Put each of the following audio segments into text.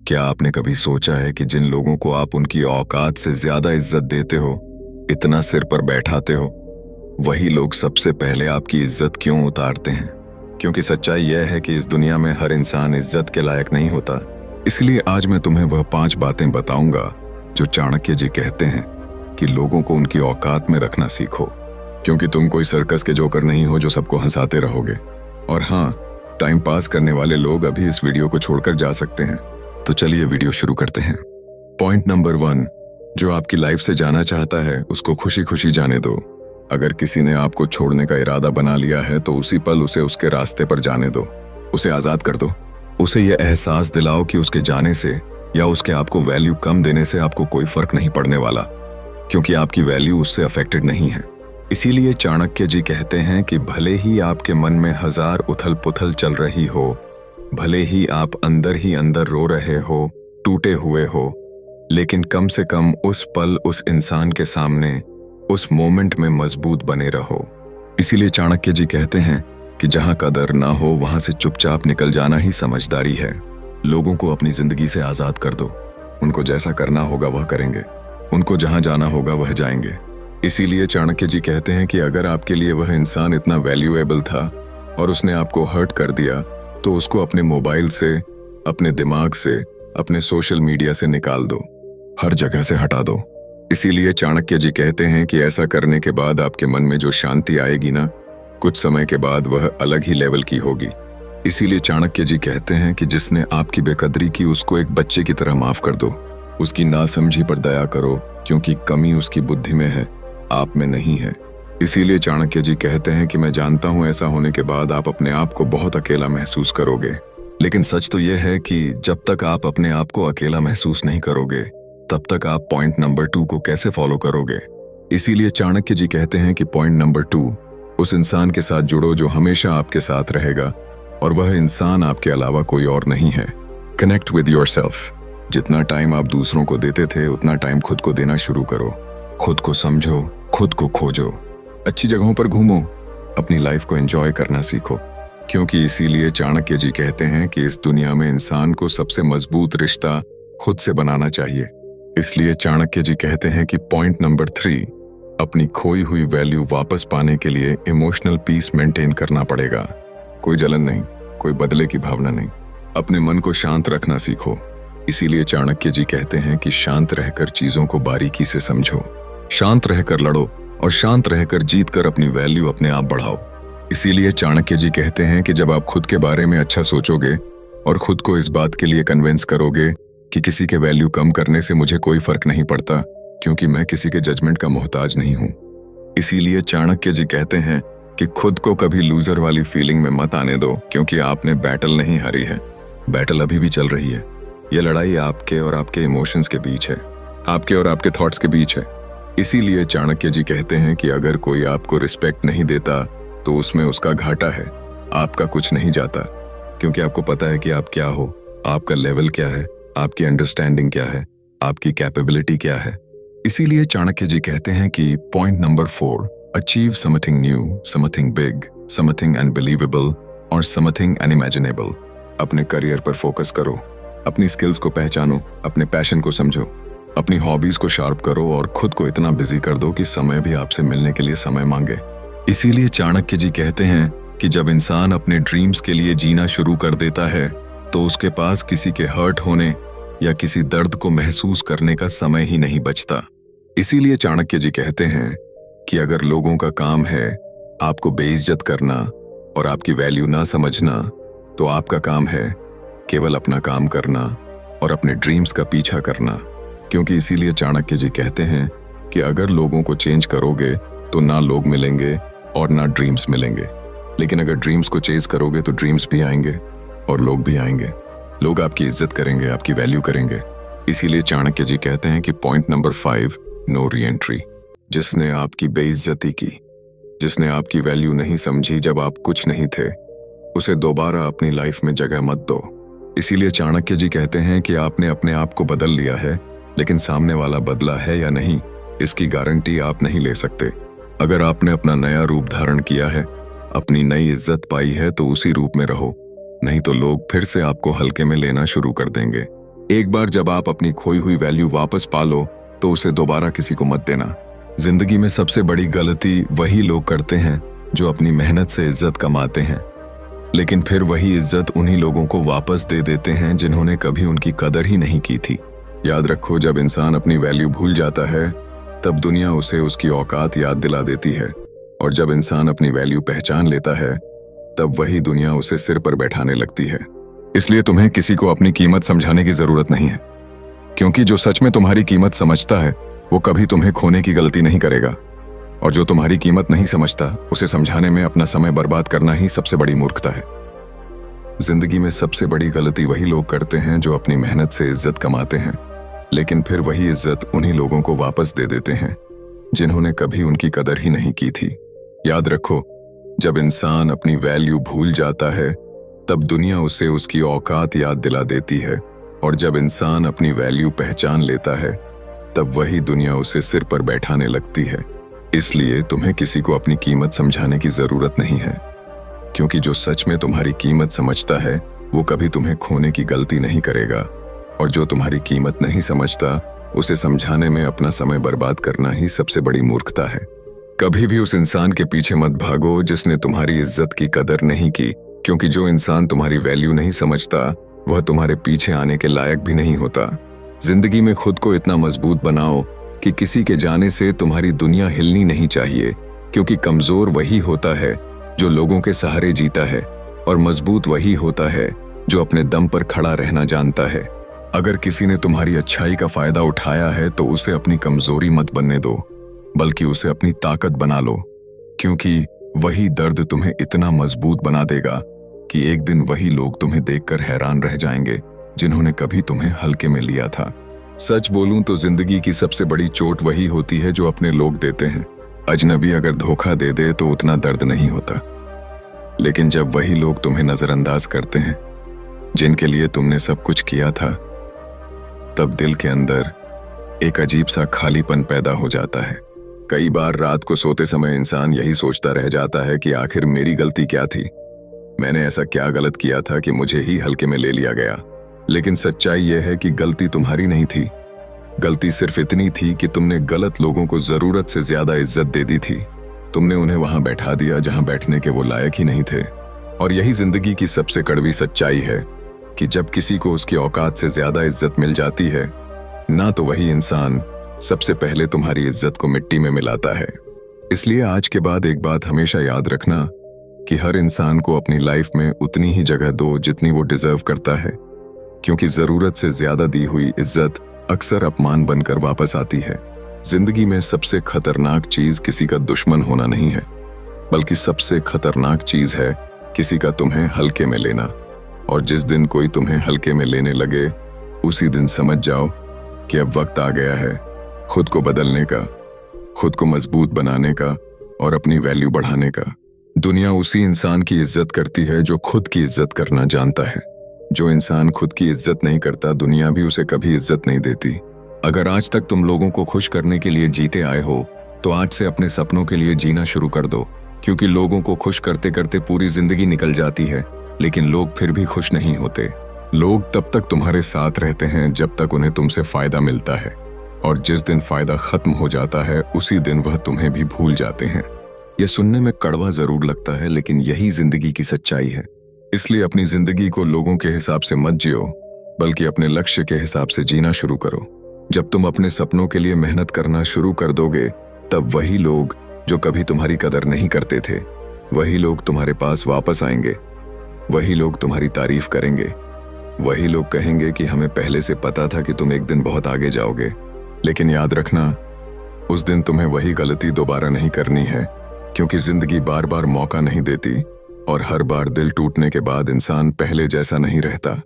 क्या आपने कभी सोचा है कि जिन लोगों को आप उनकी औकात से ज्यादा इज्जत देते हो, इतना सिर पर बैठाते हो, वही लोग सबसे पहले आपकी इज्जत क्यों उतारते हैं? क्योंकि सच्चाई यह है कि इस दुनिया में हर इंसान इज्जत के लायक नहीं होता। इसलिए आज मैं तुम्हें वह 5 बातें बताऊंगा जो चाणक्य जी कहते हैं कि लोगों को उनकी औकात में रखना सीखो, क्योंकि तुम कोई सर्कस के जोकर नहीं हो जो सबको हंसाते रहोगे। और हाँ, टाइम पास करने वाले लोग अभी इस वीडियो को छोड़कर जा सकते हैं। तो चलिए वीडियो शुरू करते हैं। पॉइंट नंबर 1, जो आपकी लाइफ से जाना चाहता है उसको खुशी खुशी जाने दो। अगर किसी ने आपको छोड़ने का इरादा बना लिया है तो उसी पल उसे उसके रास्ते पर जाने दो, उसे आजाद कर दो। उसे यह एहसास दिलाओ कि उसके जाने से या उसके आपको वैल्यू कम देने से आपको कोई फर्क नहीं पड़ने वाला, क्योंकि आपकी वैल्यू उससे अफेक्टेड नहीं है। इसीलिए चाणक्य जी कहते हैं कि भले ही आपके मन में 1000 उथल पुथल चल रही हो, भले ही आप अंदर ही अंदर रो रहे हो, टूटे हुए हो, लेकिन कम से कम उस पल उस इंसान के सामने उस मोमेंट में मजबूत बने रहो। इसीलिए चाणक्य जी कहते हैं कि जहां कदर ना हो वहां से चुपचाप निकल जाना ही समझदारी है। लोगों को अपनी जिंदगी से आजाद कर दो। उनको जैसा करना होगा वह करेंगे, उनको जहां जाना होगा वह जाएंगे। इसीलिए चाणक्य जी कहते हैं कि अगर आपके लिए वह इंसान इतना वैल्यूएबल था और उसने आपको हर्ट कर दिया, तो उसको अपने मोबाइल से, अपने दिमाग से, अपने सोशल मीडिया से निकाल दो, हर जगह से हटा दो। इसीलिए चाणक्य जी कहते हैं कि ऐसा करने के बाद आपके मन में जो शांति आएगी ना, कुछ समय के बाद वह अलग ही लेवल की होगी। इसीलिए चाणक्य जी कहते हैं कि जिसने आपकी बेकदरी की उसको एक बच्चे की तरह माफ कर दो। उसकी नासमझी पर दया करो, क्योंकि कमी उसकी बुद्धि में है, आप में नहीं है। इसीलिए चाणक्य जी कहते हैं कि मैं जानता हूं ऐसा होने के बाद आप अपने आप को बहुत अकेला महसूस करोगे, लेकिन सच तो यह है कि जब तक आप अपने आप को अकेला महसूस नहीं करोगे, तब तक आप पॉइंट नंबर 2 को कैसे फॉलो करोगे? इसीलिए चाणक्य जी कहते हैं कि पॉइंट नंबर 2, उस इंसान के साथ जुड़ो जो हमेशा आपके साथ रहेगा, और वह इंसान आपके अलावा कोई और नहीं है। Connect with yourself. जितना टाइम आप दूसरों को देते थे उतना टाइम खुद को देना शुरू करो। खुद को समझो, खुद को खोजो, अच्छी जगहों पर घूमो, अपनी लाइफ को एंजॉय करना सीखो, क्योंकि इसीलिए चाणक्य जी कहते हैं कि इस दुनिया में इंसान को सबसे मजबूत रिश्ता खुद से बनाना चाहिए। इसलिए चाणक्य जी कहते हैं कि पॉइंट नंबर 3, अपनी खोई हुई वैल्यू वापस पाने के लिए इमोशनल पीस मेंटेन करना पड़ेगा। कोई जलन नहीं, कोई बदले की भावना नहीं, अपने मन को शांत रखना सीखो। इसीलिए चाणक्य जी कहते हैं कि शांत रहकर चीजों को बारीकी से समझो, शांत रहकर लड़ो और शांत रहकर जीतकर अपनी वैल्यू अपने आप बढ़ाओ। इसीलिए चाणक्य जी कहते हैं कि जब आप खुद के बारे में अच्छा सोचोगे और खुद को इस बात के लिए कन्विंस करोगे कि किसी के वैल्यू कम करने से मुझे कोई फर्क नहीं पड़ता, क्योंकि मैं किसी के जजमेंट का मोहताज नहीं हूं। इसीलिए चाणक्य जी कहते हैं कि खुद को कभी लूजर वाली फीलिंग में मत आने दो, क्योंकि आपने बैटल नहीं हारी है, बैटल अभी भी चल रही है। यह लड़ाई आपके और आपके इमोशंस के बीच है, आपके और आपके थॉट्स के बीच है। इसीलिए चाणक्य जी कहते हैं कि अगर कोई आपको रिस्पेक्ट नहीं देता तो उसमें उसका घाटा है, आपका कुछ नहीं जाता, क्योंकि आपको पता है कि आप क्या हो, आपका लेवल क्या है, आपकी अंडरस्टैंडिंग क्या है, आपकी कैपेबिलिटी क्या है। इसीलिए चाणक्य जी कहते हैं कि point number 4, achieve something new, something big, something unbelievable और समथिंग अनइमेजिनेबल। अपने करियर पर फोकस करो, अपनी स्किल्स को पहचानो, अपने पैशन को समझो, अपनी हॉबीज को शार्प करो और खुद को इतना बिजी कर दो कि समय भी आपसे मिलने के लिए समय मांगे। इसीलिए चाणक्य जी कहते हैं कि जब इंसान अपने ड्रीम्स के लिए जीना शुरू कर देता है तो उसके पास किसी के हर्ट होने या किसी दर्द को महसूस करने का समय ही नहीं बचता। इसीलिए चाणक्य जी कहते हैं कि अगर लोगों का काम है आपको बेइज्जत करना और आपकी वैल्यू ना समझना, तो आपका काम है केवल अपना काम करना और अपने ड्रीम्स का पीछा करना। क्योंकि इसीलिए चाणक्य जी कहते हैं कि अगर लोगों को चेंज करोगे तो ना लोग मिलेंगे और ना ड्रीम्स मिलेंगे, लेकिन अगर ड्रीम्स को चेज करोगे तो ड्रीम्स भी आएंगे और लोग भी आएंगे। लोग आपकी इज्जत करेंगे, आपकी वैल्यू करेंगे। इसीलिए चाणक्य जी कहते हैं कि point number 5, no re-entry. जिसने आपकी बेइज्जती की, जिसने आपकी वैल्यू नहीं समझी जब आप कुछ नहीं थे, उसे दोबारा अपनी लाइफ में जगह मत दो। इसीलिए चाणक्य जी कहते हैं कि आपने अपने आप को बदल लिया है, लेकिन सामने वाला बदला है या नहीं, इसकी गारंटी आप नहीं ले सकते। अगर आपने अपना नया रूप धारण किया है, अपनी नई इज्जत पाई है, तो उसी रूप में रहो, नहीं तो लोग फिर से आपको हल्के में लेना शुरू कर देंगे। एक बार जब आप अपनी खोई हुई वैल्यू वापस पालो तो उसे दोबारा किसी को मत देना। जिंदगी में सबसे बड़ी गलती वही लोग करते हैं जो अपनी मेहनत से इज्जत कमाते हैं, लेकिन फिर वही इज्जत उन्हीं लोगों को वापस दे देते हैं जिन्होंने कभी उनकी कदर ही नहीं की थी। याद रखो, जब इंसान अपनी वैल्यू भूल जाता है तब दुनिया उसे उसकी औकात याद दिला देती है, और जब इंसान अपनी वैल्यू पहचान लेता है तब वही दुनिया उसे सिर पर बैठाने लगती है। इसलिए तुम्हें किसी को अपनी कीमत समझाने की जरूरत नहीं है, क्योंकि जो सच में तुम्हारी कीमत समझता है वो कभी तुम्हें खोने की गलती नहीं करेगा, और जो तुम्हारी कीमत नहीं समझता उसे समझाने में अपना समय बर्बाद करना ही सबसे बड़ी मूर्खता है। जिंदगी में सबसे बड़ी गलती वही लोग करते हैं जो अपनी मेहनत से इज्जत कमाते हैं, लेकिन फिर वही इज्जत उन्हीं लोगों को वापस दे देते हैं जिन्होंने कभी उनकी कदर ही नहीं की थी। याद रखो, जब इंसान अपनी वैल्यू भूल जाता है तब दुनिया उसे उसकी औकात याद दिला देती है, और जब इंसान अपनी वैल्यू पहचान लेता है तब वही दुनिया उसे सिर पर बैठाने लगती है। इसलिए तुम्हें किसी को अपनी कीमत समझाने की जरूरत नहीं है, क्योंकि जो सच में तुम्हारी कीमत समझता है वो कभी तुम्हें खोने की गलती नहीं करेगा, और जो तुम्हारी कीमत नहीं समझता उसे समझाने में अपना समय बर्बाद करना ही सबसे बड़ी मूर्खता है। कभी भी उस इंसान के पीछे मत भागो जिसने तुम्हारी इज्जत की कदर नहीं की, क्योंकि जो इंसान तुम्हारी वैल्यू नहीं समझता वह तुम्हारे पीछे आने के लायक भी नहीं होता। जिंदगी में खुद को इतना मजबूत बनाओ कि किसी के जाने से तुम्हारी दुनिया हिलनी नहीं चाहिए, क्योंकि कमजोर वही होता है जो लोगों के सहारे जीता है, और मजबूत वही होता है जो अपने दम पर खड़ा रहना जानता है। अगर किसी ने तुम्हारी अच्छाई का फायदा उठाया है तो उसे अपनी कमजोरी मत बनने दो, बल्कि उसे अपनी ताकत बना लो, क्योंकि वही दर्द तुम्हें इतना मजबूत बना देगा कि एक दिन वही लोग तुम्हें देखकर हैरान रह जाएंगे जिन्होंने कभी तुम्हें हल्के में लिया था। सच बोलूं तो जिंदगी की सबसे बड़ी चोट वही होती है जो अपने लोग देते हैं। अजनबी अगर धोखा दे दे तो उतना दर्द नहीं होता, लेकिन जब वही लोग तुम्हें नजरअंदाज करते हैं जिनके लिए तुमने सब कुछ किया था, तब दिल के अंदर एक अजीब सा खालीपन पैदा हो जाता है। कई बार रात को सोते समय इंसान यही सोचता रह जाता है कि आखिर मेरी गलती क्या थी, मैंने ऐसा क्या गलत किया था कि मुझे ही हल्के में ले लिया गया। लेकिन सच्चाई यह है कि गलती तुम्हारी नहीं थी, गलती सिर्फ इतनी थी कि तुमने गलत लोगों को जरूरत से ज्यादा इज्जत दे दी थी। तुमने उन्हें वहां बैठा दिया जहां बैठने के वो लायक ही नहीं थे। और यही जिंदगी की सबसे कड़वी सच्चाई है कि जब किसी को उसकी औकात से ज्यादा इज्जत मिल जाती है ना, तो वही इंसान सबसे पहले तुम्हारी इज्जत को मिट्टी में मिलाता है। इसलिए आज के बाद एक बात हमेशा याद रखना कि हर इंसान को अपनी लाइफ में उतनी ही जगह दो जितनी वो डिजर्व करता है, क्योंकि जरूरत से ज्यादा दी हुई इज्जत अक्सर अपमान बनकर वापस आती है। जिंदगी में सबसे खतरनाक चीज किसी का दुश्मन होना नहीं है, बल्कि सबसे खतरनाक चीज है किसी का तुम्हें हल्के में लेना। और जिस दिन कोई तुम्हें हल्के में लेने लगे, उसी दिन समझ जाओ कि अब वक्त आ गया है खुद को बदलने का, खुद को मजबूत बनाने का और अपनी वैल्यू बढ़ाने का। दुनिया उसी इंसान की इज्जत करती है जो खुद की इज्जत करना जानता है। जो इंसान खुद की इज्जत नहीं करता, दुनिया भी उसे कभी इज्जत नहीं देती। अगर आज तक तुम लोगों को खुश करने के लिए जीते आए हो, तो आज से अपने सपनों के लिए जीना शुरू कर दो, क्योंकि लोगों को खुश करते करते पूरी जिंदगी निकल जाती है, लेकिन लोग फिर भी खुश नहीं होते। लोग तब तक तुम्हारे साथ रहते हैं जब तक उन्हें तुमसे फायदा मिलता है, और जिस दिन फायदा खत्म हो जाता है उसी दिन वह तुम्हें भी भूल जाते हैं। यह सुनने में कड़वा जरूर लगता है, लेकिन यही जिंदगी की सच्चाई है। इसलिए अपनी जिंदगी को लोगों के हिसाब से मत जियो, बल्कि अपने लक्ष्य के हिसाब से जीना शुरू करो। जब तुम अपने सपनों के लिए मेहनत करना शुरू कर दोगे, तब वही लोग जो कभी तुम्हारी कदर नहीं करते थे, वही लोग तुम्हारे पास वापस आएंगे। वही लोग तुम्हारी तारीफ करेंगे। वही लोग कहेंगे कि हमें पहले से पता था कि तुम एक दिन बहुत आगे जाओगे। लेकिन याद रखना, उस दिन तुम्हें वही गलती दोबारा नहीं करनी है, क्योंकि जिंदगी बार बार मौका नहीं देती, और हर बार दिल टूटने के बाद इंसान पहले जैसा नहीं रहता।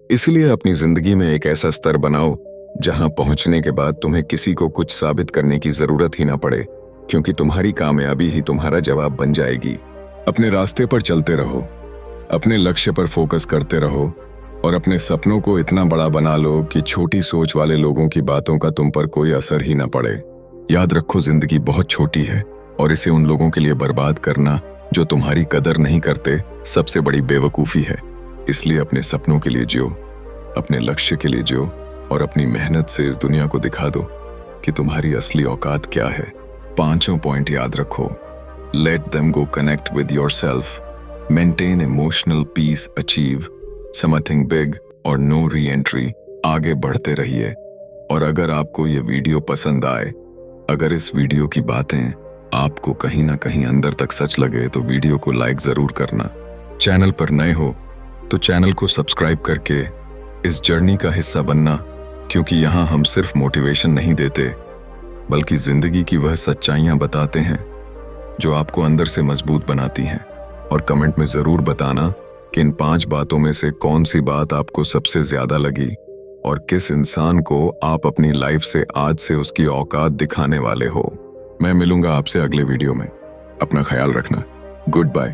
इसलिए अपनी जिंदगी में एक ऐसा स्तर बनाओ जहां पहुंचने के बाद तुम्हें किसी को कुछ साबित करने की जरूरत ही ना पड़े, क्योंकि तुम्हारी कामयाबी ही तुम्हारा जवाब बन जाएगी। अपने रास्ते पर चलते रहो, अपने लक्ष्य पर फोकस करते रहो, और अपने सपनों को इतना बड़ा बना लो कि छोटी सोच वाले लोगों की बातों का तुम पर कोई असर ही ना पड़े। याद रखो, जिंदगी बहुत छोटी है, और इसे उन लोगों के लिए बर्बाद करना जो तुम्हारी कदर नहीं करते सबसे बड़ी बेवकूफ़ी है। इसलिए अपने सपनों के लिए जियो, अपने लक्ष्य के लिए जियो और अपनी मेहनत से इस दुनिया को दिखा दो कि तुम्हारी असली औकात क्या है। 5 पॉइंट याद रखो। Let them go, connect with yourself, maintain emotional peace, achieve something big और नो री एंट्री। आगे बढ़ते रहिए। और अगर आपको ये वीडियो पसंद आए, अगर इस वीडियो की बातें आपको कहीं ना कहीं अंदर तक सच लगे, तो वीडियो को लाइक जरूर करना। चैनल पर नए हो तो चैनल को सब्सक्राइब करके इस जर्नी का हिस्सा बनना, क्योंकि यहाँ हम सिर्फ मोटिवेशन नहीं देते, बल्कि जिंदगी की वह सच्चाइयाँ बताते हैं जो आपको अंदर से मजबूत बनाती हैं। और कमेंट में जरूर बताना कि इन 5 बातों में से कौन सी बात आपको सबसे ज्यादा लगी और किस इंसान को आप अपनी लाइफ से आज से उसकी औकात दिखाने वाले हो। मैं मिलूंगा आपसे अगले वीडियो में। अपना ख्याल रखना। Good bye.